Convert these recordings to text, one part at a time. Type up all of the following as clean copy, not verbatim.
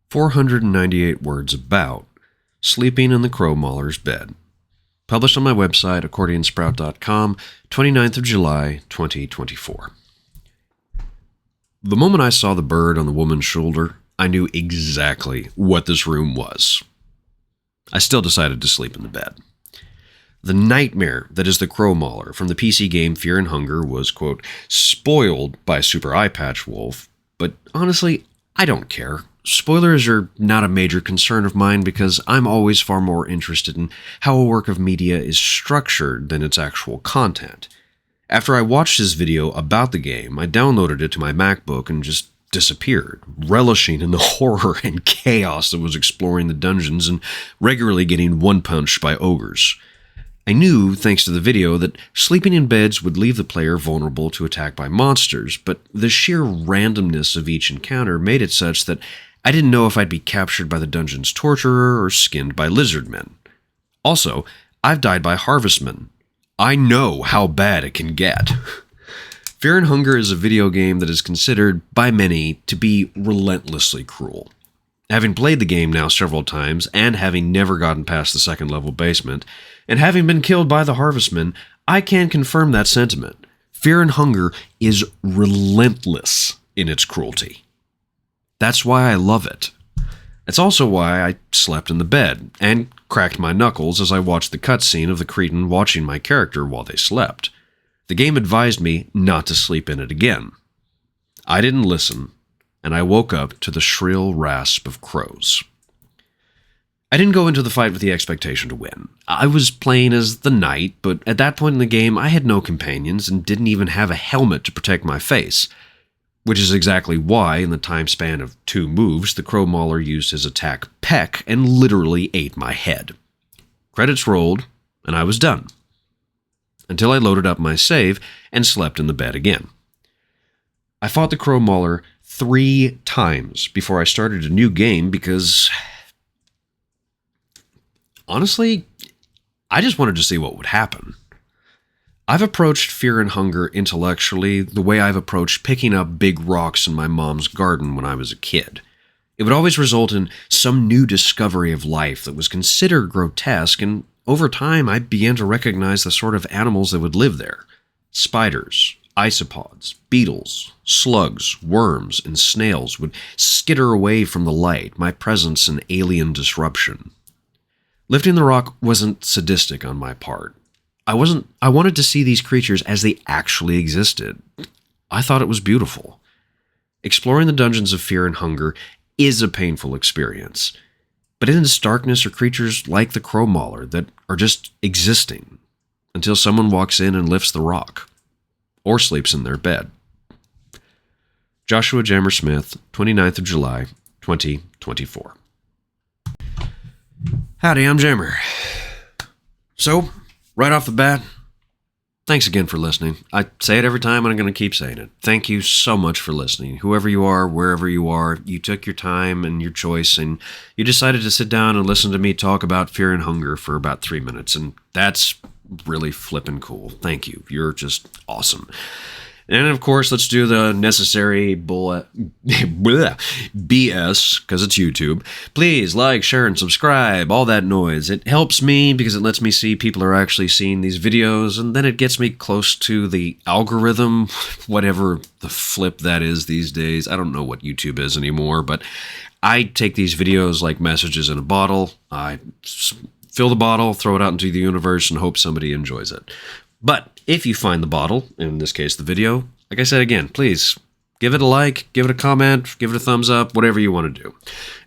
498 words about sleeping in the crow Mauler's bed. Published on my website, accordionsprout.com, 29th of July, 2024. The moment I saw the bird on the woman's shoulder, I knew exactly what this room was. I still decided to sleep in the bed. The nightmare that is the crow Mauler from the PC game Fear and Hunger was, quote, spoiled by Super Eye Patch Wolf, but honestly, I don't care. Spoilers are not a major concern of mine because I'm always far more interested in how a work of media is structured than its actual content. After I watched this video about the game, I downloaded it to my MacBook and just disappeared, relishing in the horror and chaos that was exploring the dungeons and regularly getting one-punched by ogres. I knew, thanks to the video, that sleeping in beds would leave the player vulnerable to attack by monsters, but the sheer randomness of each encounter made it such that I didn't know if I'd be captured by the dungeon's torturer or skinned by lizardmen. Also, I've died by harvestmen. I know how bad it can get. Fear and Hunger is a video game that is considered, by many, to be relentlessly cruel. Having played the game now several times, and having never gotten past the second level basement, and having been killed by the harvestmen, I can confirm that sentiment. Fear and Hunger is relentless in its cruelty. That's why I love it. It's also why I slept in the bed, and cracked my knuckles as I watched the cutscene of the Cretan watching my character while they slept. The game advised me not to sleep in it again. I didn't listen, and I woke up to the shrill rasp of crows. I didn't go into the fight with the expectation to win. I was playing as the knight, but at that point in the game I had no companions and didn't even have a helmet to protect my face. Which is exactly why, in the time span of 2 moves, the crow Mauler used his attack Peck and literally ate my head. Credits rolled, and I was done. Until I loaded up my save and slept in the bed again. I fought the crow Mauler 3 times before I started a new game because, honestly, I just wanted to see what would happen. I've approached Fear and Hunger intellectually the way I've approached picking up big rocks in my mom's garden when I was a kid. It would always result in some new discovery of life that was considered grotesque, and over time I began to recognize the sort of animals that would live there. Spiders, isopods, beetles, slugs, worms, and snails would skitter away from the light, my presence an alien disruption. Lifting the rock wasn't sadistic on my part. I wanted to see these creatures as they actually existed. I thought it was beautiful. Exploring the dungeons of Fear and Hunger is a painful experience. But in its darkness are creatures like the crow Mauler that are just existing until someone walks in and lifts the rock. Or sleeps in their bed. Joshua Jammer Smith, 29th of July, 2024. Howdy, I'm Jammer. So, right off the bat, thanks again for listening. I say it every time and I'm going to keep saying it. Thank you so much for listening. Whoever you are, wherever you are, you took your time and your choice and you decided to sit down and listen to me talk about Fear and Hunger for about 3 minutes. And that's really flippin' cool. Thank you. You're just awesome. And of course, let's do the necessary BS, because it's YouTube. Please like, share, and subscribe, all that noise. It helps me because it lets me see people are actually seeing these videos, and then it gets me close to the algorithm, whatever the flip that is these days. I don't know what YouTube is anymore, but I take these videos like messages in a bottle. I fill the bottle, throw it out into the universe, and hope somebody enjoys it. But if you find the bottle, in this case the video, like I said again, please give it a like, give it a comment, give it a thumbs up, whatever you want to do.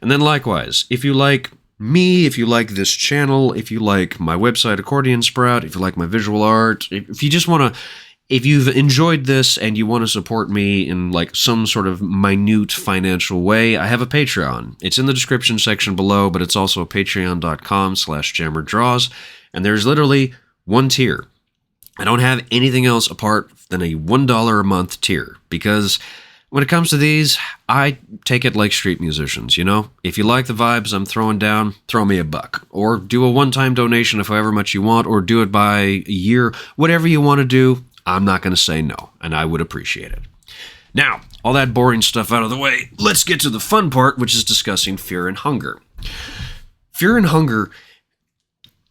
And then likewise, if you like me, if you like this channel, if you like my website Accordion Sprout, if you like my visual art, if you just want to, if you've enjoyed this and you want to support me in like some sort of minute financial way, I have a Patreon. It's in the description section below, but it's also patreon.com/jammerdraws, and there's literally one tier. I don't have anything else apart than a $1 a month tier, because when it comes to these, I take it like street musicians, you know? If you like the vibes I'm throwing down, throw me $1. Or do a one-time donation of however much you want, or do it by a year. Whatever you want to do, I'm not going to say no, and I would appreciate it. Now, all that boring stuff out of the way, let's get to the fun part, which is discussing Fear and Hunger. Fear and Hunger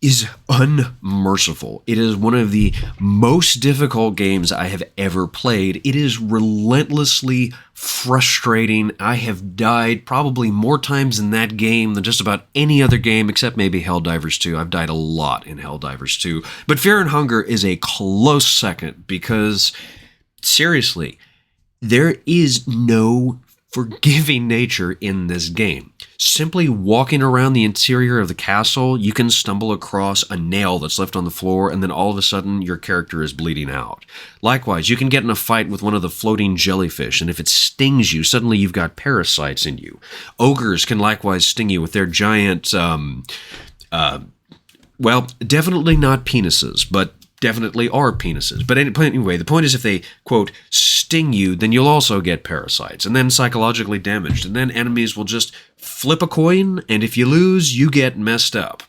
is unmerciful. It is one of the most difficult games I have ever played. It is relentlessly frustrating. I have died probably more times in that game than just about any other game, except maybe Helldivers 2. I've died a lot in Helldivers 2. But Fear and Hunger is a close second because, seriously, there is no forgiving nature in this game. Simply walking around the interior of the castle, you can stumble across a nail that's left on the floor, and then all of a sudden your character is bleeding out. Likewise, you can get in a fight with one of the floating jellyfish, and if it stings you, suddenly you've got parasites in you. Ogres can likewise sting you with their giant, well, definitely not penises, but definitely are penises. But anyway, the point is if they, quote, sting you, then you'll also get parasites, and then psychologically damaged, and then enemies will just flip a coin, and if you lose, you get messed up.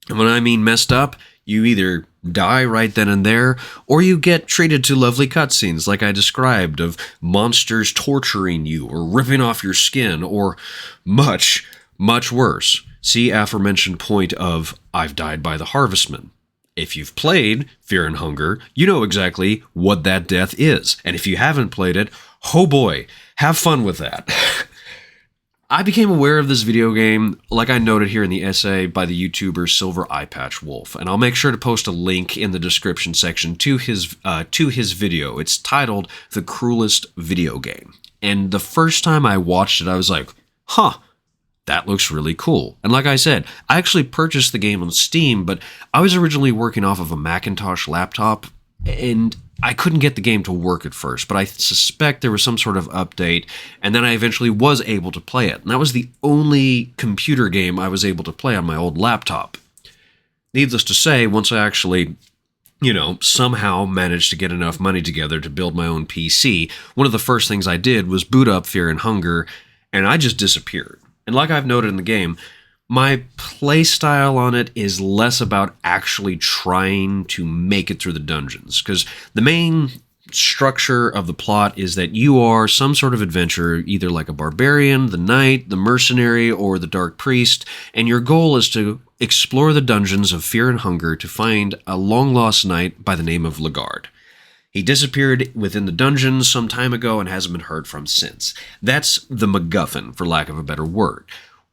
And when I mean messed up, you either die right then and there, or you get treated to lovely cutscenes like I described of monsters torturing you, or ripping off your skin, or much, much worse. See aforementioned point of I've died by the Harvestman. If you've played Fear and Hunger, you know exactly what that death is. And if you haven't played it, oh boy, have fun with that. I became aware of this video game, like I noted here in the essay, by the YouTuber Silver Eyepatch Wolf, and I'll make sure to post a link in the description section to his video. It's titled The Cruelest Video Game. And the first time I watched it, I was like, huh, that looks really cool. And like I said, I actually purchased the game on Steam, but I was originally working off of a Macintosh laptop, and I couldn't get the game to work at first, but I suspect there was some sort of update, and then I eventually was able to play it. And that was the only computer game I was able to play on my old laptop. Needless to say, once I actually, somehow managed to get enough money together to build my own PC, one of the first things I did was boot up Fear and Hunger, and I just disappeared. And like I've noted in the game, my playstyle on it is less about actually trying to make it through the dungeons, because the main structure of the plot is that you are some sort of adventurer, either like a barbarian, the knight, the mercenary, or the dark priest, and your goal is to explore the dungeons of Fear and Hunger to find a long-lost knight by the name of Lagarde. He disappeared within the dungeons some time ago and hasn't been heard from since. That's the MacGuffin, for lack of a better word.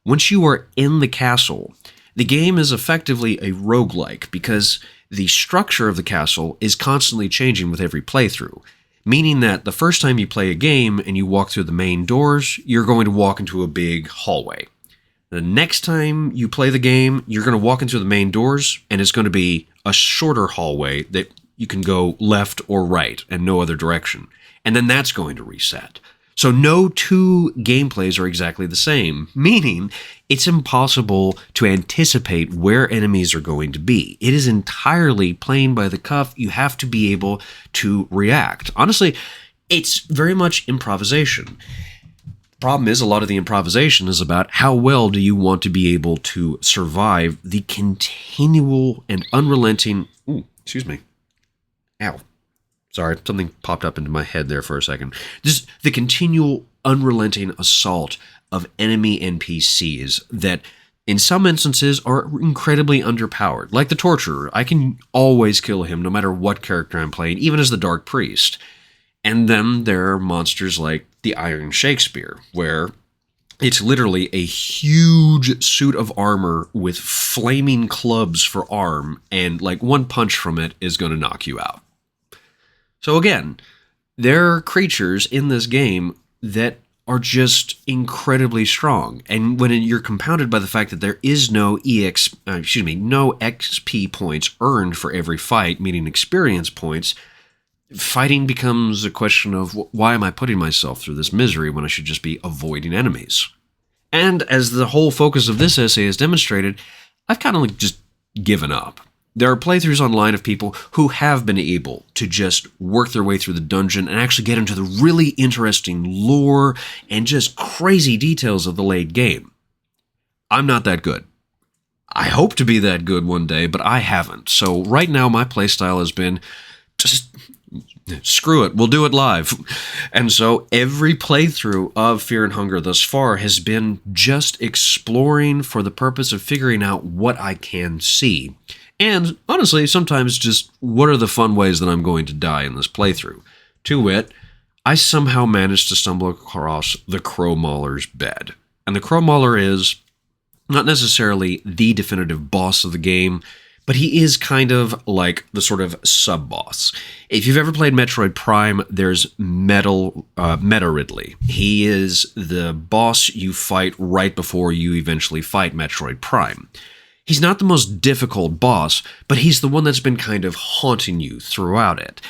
Once you are in the castle, the game is effectively a roguelike because the structure of the castle is constantly changing with every playthrough, meaning that the first time you play a game and you walk through the main doors, you're going to walk into a big hallway. The next time you play the game, you're going to walk into the main doors, and it's going to be a shorter hallway that you can go left or right and no other direction. And then that's going to reset. So no two gameplays are exactly the same, meaning it's impossible to anticipate where enemies are going to be. It is entirely playing by the cuff. You have to be able to react. Honestly, it's very much improvisation. The problem is a lot of the improvisation is about how well do you want to be able to survive the continual and unrelenting... excuse me. Ow. Sorry, something popped up into my head there for a second. Just the continual, unrelenting assault of enemy NPCs that, in some instances, are incredibly underpowered. Like the Torturer, I can always kill him no matter what character I'm playing, even as the Dark Priest. And then there are monsters like the Iron Shakespeare, where it's literally a huge suit of armor with flaming clubs for arm, and like one punch from it is going to knock you out. So again, there are creatures in this game that are just incredibly strong. And when you're compounded by the fact that there is no no XP points earned for every fight, meaning experience points, fighting becomes a question of why am I putting myself through this misery when I should just be avoiding enemies? And as the whole focus of this essay has demonstrated, I've kind of just given up. There are playthroughs online of people who have been able to just work their way through the dungeon and actually get into the really interesting lore and just crazy details of the late game. I'm not that good. I hope to be that good one day, but I haven't. So right now my playstyle has been just Screw it, we'll do it live. And so every playthrough of Fear and Hunger thus far has been just exploring for the purpose of figuring out what I can see. And honestly, sometimes just what are the fun ways that I'm going to die in this playthrough. To wit, I somehow managed to stumble across the Crow Mauler's bed. And the Crow Mauler is not necessarily the definitive boss of the game, but he is kind of like the sort of sub-boss. If you've ever played Metroid Prime, there's Meta Ridley. He is the boss you fight right before you eventually fight Metroid Prime. He's not the most difficult boss, but he's the one that's been kind of haunting you throughout it.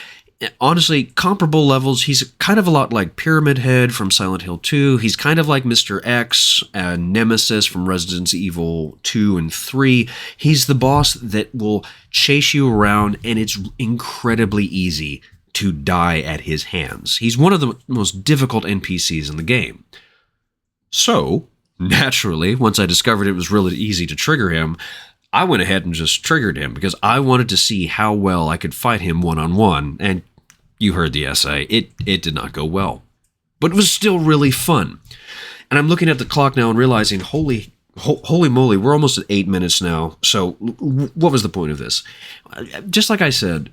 Honestly, comparable levels, he's kind of a lot like Pyramid Head from Silent Hill 2. He's kind of like Mr. X and Nemesis from Resident Evil 2 and 3. He's the boss that will chase you around, and it's incredibly easy to die at his hands. He's one of the most difficult NPCs in the game. So, naturally, once I discovered it was really easy to trigger him, I went ahead and just triggered him because I wanted to see how well I could fight him one-on-one, and you heard the essay. It did not go well. But it was still really fun. And I'm looking at the clock now and realizing, holy moly, we're almost at 8 minutes now. So what was the point of this? Just like I said,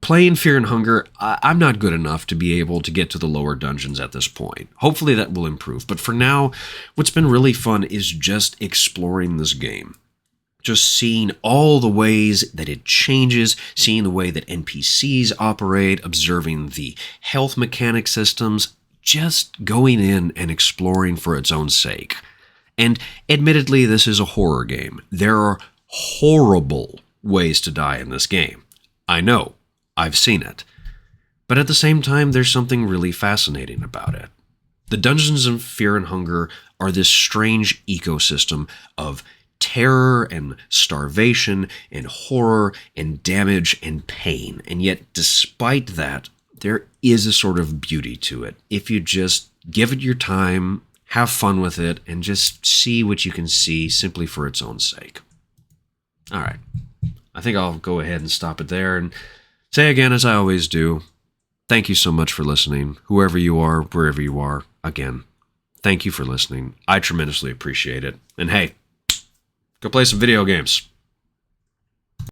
playing Fear and Hunger, I'm not good enough to be able to get to the lower dungeons at this point. Hopefully that will improve. But for now, what's been really fun is just exploring this game. Just seeing all the ways that it changes, seeing the way that NPCs operate, observing the health mechanic systems, just going in and exploring for its own sake. And admittedly, this is a horror game. There are horrible ways to die in this game. I know, I've seen it. But at the same time, there's something really fascinating about it. The dungeons in Fear and Hunger are this strange ecosystem of terror and starvation and horror and damage and pain. And yet, despite that, there is a sort of beauty to it. If you just give it your time, have fun with it, and just see what you can see simply for its own sake. All right. I think I'll go ahead and stop it there and say again, as I always do, thank you so much for listening. Whoever you are, wherever you are, again, thank you for listening. I tremendously appreciate it. And hey, go play some video games.